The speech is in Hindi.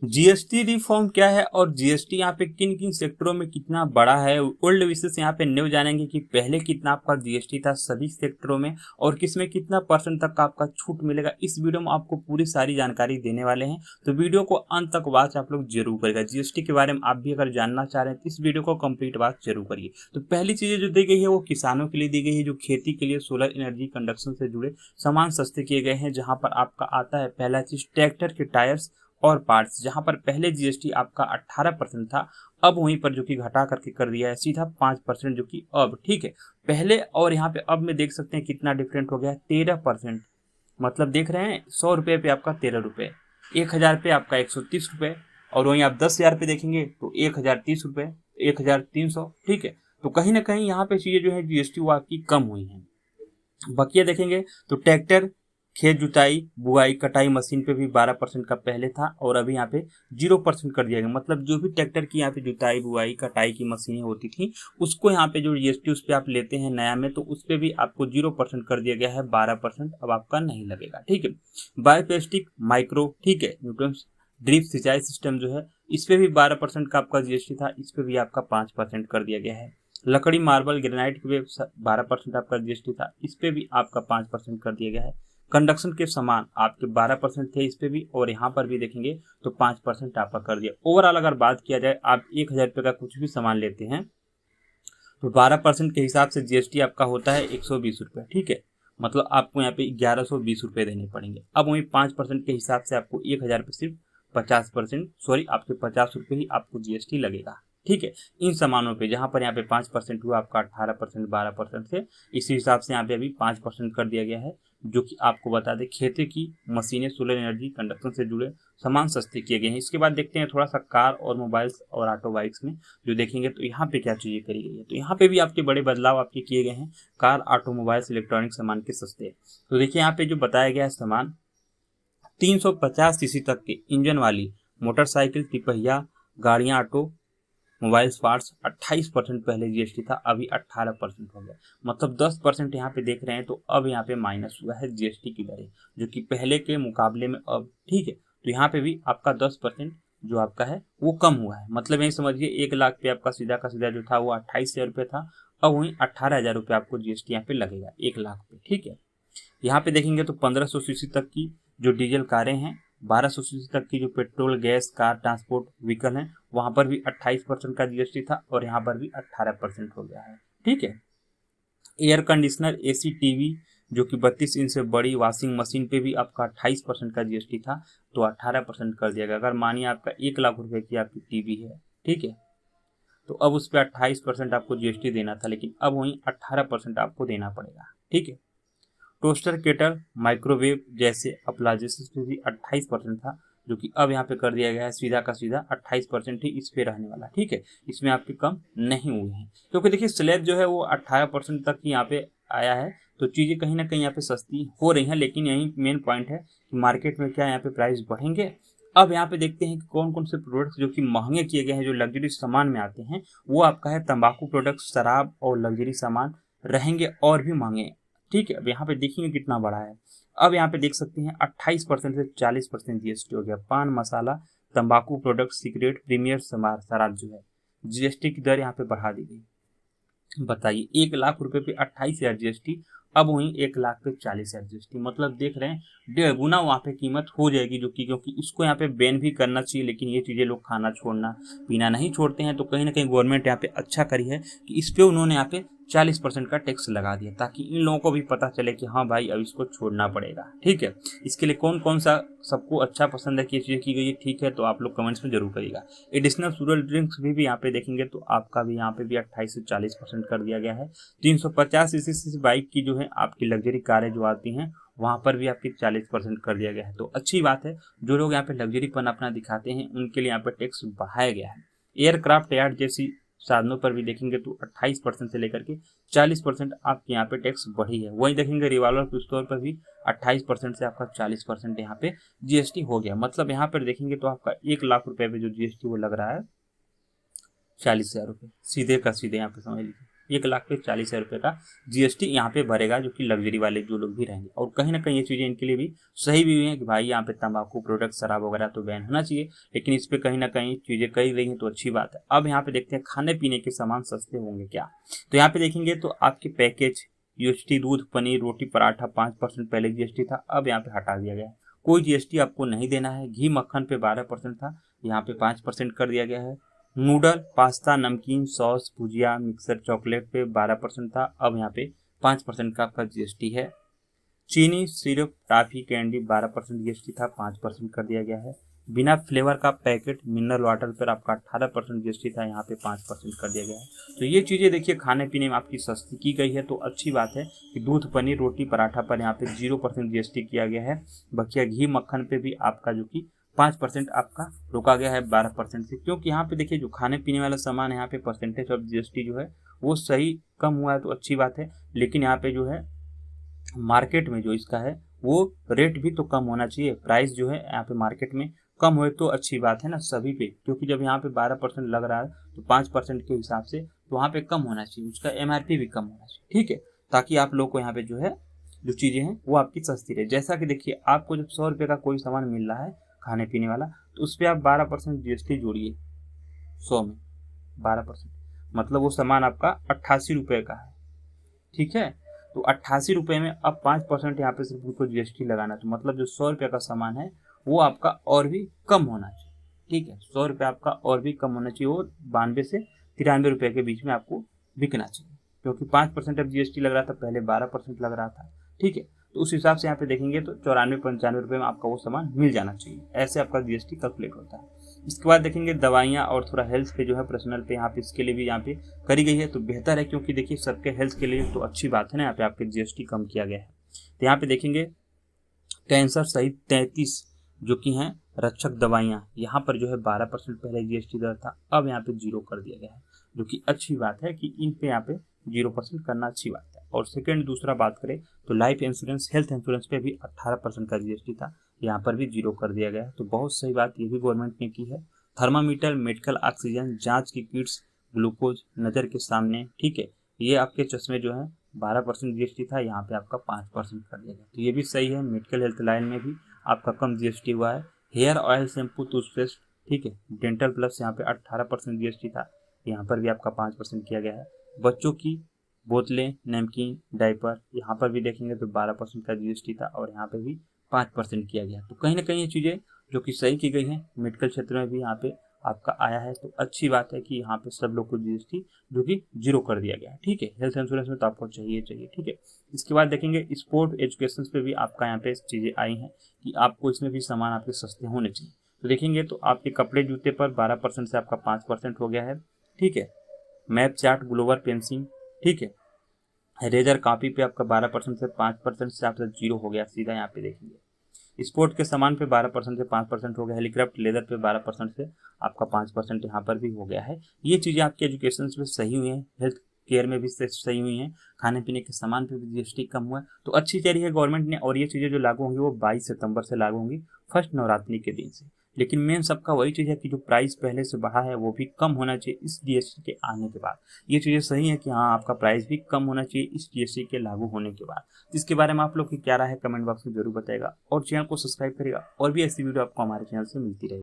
जीएसटी रिफॉर्म क्या है और जीएसटी यहाँ पे किन किन सेक्टरों में कितना बड़ा है, ओल्ड विशेष यहाँ पे न्यू जानेंगे कि पहले कितना आपका जीएसटी था सभी सेक्टरों में और किसमें कितना परसेंट तक का आपका छूट मिलेगा। इस वीडियो में आपको पूरी सारी जानकारी देने वाले हैं, तो वीडियो को अंत तक वॉच आप लोग जरूर करेगा। जीएसटी के बारे में आप भी अगर जानना चाह रहे हैं तो इस वीडियो को कंप्लीट वॉच जरूर करिए। तो पहली चीजें जो दी गई है वो किसानों के लिए दी गई है, जो खेती के लिए सोलर एनर्जी कंडक्शन से जुड़े सामान सस्ते किए गए हैं, जहां पर आपका आता है पहला चीज ट्रैक्टर के टायर्स और पार्ट्स, जहां पर पहले जीएसटी आपका 18% था, अब वहीं पर जो कि घटा करके कर दिया है सीधा 5%, जो कि अब ठीक है पहले और यहाँ पे अब में देख सकते हैं कितना डिफरेंट हो गया है, 13%। मतलब देख रहे हैं 100 रुपये पे आपका 13 रुपये, 1000 पे आपका 130 रुपये, और वहीं आप 10,000 पे देखेंगे तो 1030 रुपये, 1300। ठीक है, तो कहीं ना कहीं यहाँ पे चीजें जो है जीएसटी वो आपकी कम हुई है। बकिया देखेंगे तो ट्रैक्टर, खेत जुताई बुआई कटाई मशीन पे भी 12% का पहले था और अभी यहाँ पे 0% कर दिया गया। मतलब जो भी ट्रैक्टर की यहाँ पे जुताई बुआई कटाई की मशीनें होती थी उसको यहाँ पे जो जीएसटी उस पर आप लेते हैं नया में, तो उस पर भी आपको 0% कर दिया गया है, 12% अब आपका नहीं लगेगा। ठीक है, बायोप्लास्टिक माइक्रो, ठीक है, न्यूट्रंस ड्रिप सिंचाई सिस्टम जो है इस पे भी 12% का आपका जीएसटी था, इस पे भी आपका 5% कर दिया गया है। लकड़ी मार्बल ग्रेनाइट पे 12% आपका जीएसटी था, इस पे भी आपका 5% कर दिया गया है। कंडक्शन के सामान आपके 12% थे इस पे भी, और यहाँ पर भी देखेंगे तो 5% आपका कर दिया। ओवरऑल अगर बात किया जाए, आप 1000 रुपये का कुछ भी सामान लेते हैं तो 12% के हिसाब से जीएसटी आपका होता है 120 रुपये। ठीक है, मतलब आपको यहाँ पे 1120 रुपये देने पड़ेंगे। अब वहीं 5% के हिसाब से आपको 1000 पे सिर्फ 50%, सॉरी आपके 50 रुपये ही आपको जीएसटी लगेगा। ठीक है, इन सामानों पे जहाँ पर यहाँ पे 5% हुआ आपका 18% 12% से, इसी हिसाब से यहाँ पे अभी 5% कर दिया गया है। जो कि आपको बता दें खेती की मशीनें सोलर एनर्जी कंडक्शन से जुड़े सामान सस्ते किए गए हैं। इसके बाद देखते हैं थोड़ा सा कार और मोबाइल्स और ऑटो बाइक्स में जो देखेंगे तो यहाँ पे क्या चीजें करी गई है। तो यहाँ पे भी आपके बड़े बदलाव आपके किए गए हैं, कार ऑटोमोबाइल्स इलेक्ट्रॉनिक सामान के सस्ते। तो देखिए यहाँ पे जो बताया गया है सामान 350 सीसी तक के इंजन वाली मोटरसाइकिल तिपहिया गाड़ियां ऑटो मोबाइल पार्ट्स 28% पहले जीएसटी था, अभी 18% हो गया। मतलब 10% यहाँ पे देख रहे हैं, तो अब यहाँ पे माइनस हुआ है जीएसटी की दरें, जो कि पहले के मुकाबले में अब। ठीक है, तो यहाँ पे भी आपका 10% जो आपका है वो कम हुआ है। मतलब यही समझिए 1 लाख पे आपका सीधा का सीधा जो था वो 28,000 रुपये था, अब वहीं 18,000 रुपये आपको जीएसटी यहाँ पे लगेगा 1 लाख पे। ठीक है, यहाँ पे देखेंगे तो 1500 सीसी तक की जो डीजल कारें हैं, 1200 सीसी तक की जो petrol gas car transport vehicle हैं, वहां पर भी 28% का जीएसटी था और यहाँ पर भी 18% हो गया है। ठीक है, एयर कंडीशनर एसी टीवी जो कि 32 इंच से बड़ी वॉशिंग मशीन पे भी आपका 28% का जीएसटी था, तो 18% कर दिया गया। अगर मानिए आपका 1 लाख रुपए की आपकी टीवी है, ठीक है, तो अब उस पर 28% आपको जीएसटी देना था, लेकिन अब वहीं 18% आपको देना पड़ेगा। ठीक है, टोस्टर केटल माइक्रोवेव जैसे अप्लायंसेस पे भी 28% था, जो कि अब यहाँ पे कर दिया गया है सीधा का सीधा 28% ही इस पे रहने वाला। ठीक है, इसमें आपके कम नहीं हुए हैं, क्योंकि देखिए स्लैब जो है वो 18% तक ही यहाँ पे आया है, तो चीज़ें कहीं ना कहीं यहाँ पे सस्ती हो रही हैं। लेकिन यही मेन पॉइंट है कि मार्केट में क्या यहाँ पे प्राइस बढ़ेंगे। अब यहाँ पे देखते हैं कि कौन कौन से प्रोडक्ट्स जो कि महंगे किए गए हैं, जो लग्जरी सामान में आते हैं, वो आपका है तंबाकू प्रोडक्ट्स, शराब और लग्जरी सामान रहेंगे और भी महंगे। ठीक है, अब यहाँ पे देखेंगे कितना बड़ा है। अब यहाँ पे देख सकते हैं 28% से 40% जीएसटी हो गया। पान मसाला तंबाकू प्रोडक्ट सिगरेट प्रीमियर शराब जो है जीएसटी की दर यहाँ पे बढ़ा दी गई। बताइए 1 लाख रुपए पे 28,000 जीएसटी, अब वहीं 1 लाख पे 40,000 जीएसटी। मतलब देख रहे हैं 1.5 गुना वहाँ पे कीमत हो जाएगी, जो कि क्योंकि इसको यहाँ पे बैन भी करना चाहिए, लेकिन ये चीज़ें लोग खाना छोड़ना पीना नहीं छोड़ते हैं। तो कहीं ना कहीं गवर्नमेंट यहाँ पे अच्छा करी है कि इस पे उन्होंने यहाँ पे 40% का टैक्स लगा दिया, ताकि इन लोगों को भी पता चले कि हाँ भाई अब इसको छोड़ना पड़ेगा। ठीक है, इसके लिए कौन कौन सा सबको अच्छा पसंद है कि ये चीज़ें की गई है, ठीक है, तो आप लोग कमेंट्स में जरूर करिएगा। एडिशनल फ्यूल ड्रिंक्स भी यहाँ पे देखेंगे तो आपका भी यहाँ पे भी 28 से 40% कर दिया गया है। 350 सीसी बाइक की जो है आपकी लग्जरी कारें जो आती हैं, वहां पर भी आपकी 40% कर दिया गया है। तो अच्छी बात है, जो लोग यहाँ पे लग्जरीपन अपना दिखाते हैं उनके लिए यहाँ पे टैक्स बढ़ाया गया है। एयरक्राफ्ट यार्ड जैसी साधनों पर भी देखेंगे तो 28% से लेकर के 40% आपके यहाँ पे टैक्स बढ़ी है। वहीं देखेंगे रिवॉल्वर पिस्तौल पर भी 28% से आपका 40% यहाँ पे जीएसटी हो गया। मतलब यहाँ पर देखेंगे तो आपका 1 लाख रुपए पे जो जीएसटी वो लग रहा है 40,000 रुपये, सीधे का सीधे यहाँ पे समझ लीजिए। 1,00,000 पे 40,000 रुपये का GST यहाँ पे भरेगा, जो कि लग्जरी वाले जो लोग भी रहेंगे। और कहीं ना कहीं ये चीज़ें इनके लिए भी सही भी हुई हैं कि भाई यहाँ पे तंबाकू प्रोडक्ट, शराब वगैरह तो बैन होना चाहिए, लेकिन इस पर कहीं ना कहीं चीज़ें कही गई हैं तो अच्छी बात है। अब यहाँ पे देखते हैं खाने पीने के सामान सस्ते होंगे क्या। तो यहाँ पे देखेंगे तो आपके पैकेज GST दूध, पनीर, रोटी, पराठा 5% पहले GST था, अब यहाँ पे हटा दिया गया है, कोई GST आपको नहीं देना है। घी मक्खन पे 12% था, यहाँ पे 5% कर दिया गया है। नूडल, पास्ता, नमकीन, सॉस, भुजिया, मिक्सर, चॉकलेट पे 12% था, अब यहाँ पे 5% का आपका GST है। चीनी, सिरप, टॉफी, कैंडी 12% GST था, 5% कर दिया गया है। बिना फ्लेवर का पैकेट मिनरल वाटर पर आपका 18% GST था, यहाँ पे 5% कर दिया गया है। तो ये चीज़ें देखिए खाने पीने में आपकी सस्ती की गई है, तो अच्छी बात है कि दूध, पनीर, रोटी, पराठा पर यहाँ पे 0% GST किया गया है। बकिया घी मक्खन पे भी आपका जो कि 5% आपका रोका गया है 12% से, क्योंकि यहाँ पे देखिए जो खाने पीने वाला सामान है यहाँ पे परसेंटेज ऑफ GST जो है वो सही कम हुआ है, तो अच्छी बात है। लेकिन यहाँ पे जो है मार्केट में जो इसका है वो रेट भी तो कम होना चाहिए, प्राइस जो है यहाँ पे मार्केट में कम होए तो अच्छी बात है ना सभी पे, क्योंकि जब यहाँ पे 12% लग रहा है तो 5% के हिसाब से तो वहाँ पे कम होना चाहिए, उसका MRP भी कम होना चाहिए, ठीक है, ताकि आप लोग को यहाँ पे जो है जो चीज़ें हैं वो आपकी सस्ती रहे। जैसा कि देखिए आपको जब 100 रुपये का कोई सामान मिल रहा है खाने पीने वाला, तो उस पर आप 12% GST जोड़िए, 100 में 12%, मतलब वो सामान आपका 88 रुपये का है, ठीक है। तो 88 रुपये में अब 5% यहाँ पे सिर्फ उनको GST लगाना, तो मतलब जो 100 रुपये का सामान है वो आपका और भी कम होना चाहिए, ठीक है, 100 रुपये आपका और भी कम होना चाहिए, और 92 से 93 रुपये के बीच में आपको बिकना चाहिए, क्योंकि 5% अब GST लग रहा था, पहले 12% लग रहा था, ठीक है। तो उस हिसाब से यहाँ पे देखेंगे तो 94-95 रुपये में आपका वो सामान मिल जाना चाहिए, ऐसे आपका GST कैलकुलेट होता है। इसके बाद देखेंगे दवाइयाँ और थोड़ा हेल्थ पे जो है पर्सनल पे यहाँ पे इसके लिए भी यहाँ पे करी गई है, तो बेहतर है, क्योंकि देखिए सबके हेल्थ के लिए तो अच्छी बात है ना, यहाँ पे आपके GST कम किया गया है। तो यहाँ पे देखेंगे कैंसर सहित 33 जो कि हैं रक्षक दवाइयाँ, यहाँ पर जो है 12% पहले GST दर था, अब यहाँ पे 0 कर दिया गया है, जो कि अच्छी बात है कि इन पे यहाँ पे 0% करना अच्छी बात है। और सेकेंड दूसरा बात करें तो लाइफ इंश्योरेंस, हेल्थ इंश्योरेंस पे भी 18% का GST था, यहाँ पर भी 0 कर दिया गया है, तो बहुत सही बात ये भी गवर्नमेंट ने की है। थर्मामीटर, मेडिकल ऑक्सीजन, जांच की किट्स, ग्लूकोज नज़र के सामने, ठीक है, ये आपके चश्मे जो है 12% GST था, यहाँ पे आपका 5% कर दिया गया, तो ये भी सही है। मेडिकल हेल्थ लाइन में भी आपका कम GST हुआ है। हेयर ऑयल, शैम्पू, टूथपेस्ट, ठीक है, डेंटल प्लस यहाँ पे 18% GST था, यहाँ पर भी आपका 5% किया गया है। बच्चों की बोतलें, नमकीन, डायपर, यहाँ पर भी देखेंगे तो 12% का GST था, और यहाँ पे भी 5% किया गया। तो कहीं ना कहीं ये चीज़ें जो कि सही की गई हैं, मेडिकल क्षेत्र में भी यहाँ पे आपका आया है, तो अच्छी बात है कि यहाँ पे सब लोग को GST जो कि 0 कर दिया गया है, ठीक है। हेल्थ इंश्योरेंस में तो आपको चाहिए, ठीक है। इसके बाद देखेंगे स्पोर्ट एजुकेशन पे भी आपका यहाँ पे चीज़ें आई हैं कि आपको इसमें भी सामान आपके सस्ते होने चाहिए। तो देखेंगे तो आपके कपड़े जूते पर 12% से आपका 5% हो गया है, ठीक है। मैप चार्ट, ग्लोबल पेंसिल, ठीक है, रेजर कॉपी पे आपका 12% से 5% से आपका 0 हो गया सीधा, यहाँ पे देखेंगे। स्पोर्ट के सामान पे 12% से 5% हो गया, हेलीक्राफ्ट लेदर पे 12% से आपका 5% यहाँ पर भी हो गया है। ये चीज़ें आपके एजुकेशन में सही हुई हैं, हेल्थ केयर में भी सही हुई हैं, खाने पीने के सामान पे भी GST कम हुआ है, तो अच्छी तैयारी है गवर्नमेंट ने। और ये चीज़ें जो लागू होंगी वो 22 सितंबर से लागू होंगी, फर्स्ट नवरात्रि के दिन से। लेकिन मेन सबका वही चीज़ है कि जो प्राइस पहले से बढ़ा है वो भी कम होना चाहिए इस GST के आने के बाद। ये चीज़ें सही है कि हाँ आपका प्राइस भी कम होना चाहिए इस GST के लागू होने के बाद। इसके बारे में आप लोग की क्या राय है कमेंट बॉक्स में जरूर बताएगा, और चैनल को सब्सक्राइब करेगा, और भी ऐसी वीडियो आपको हमारे चैनल से मिलती रहेगी।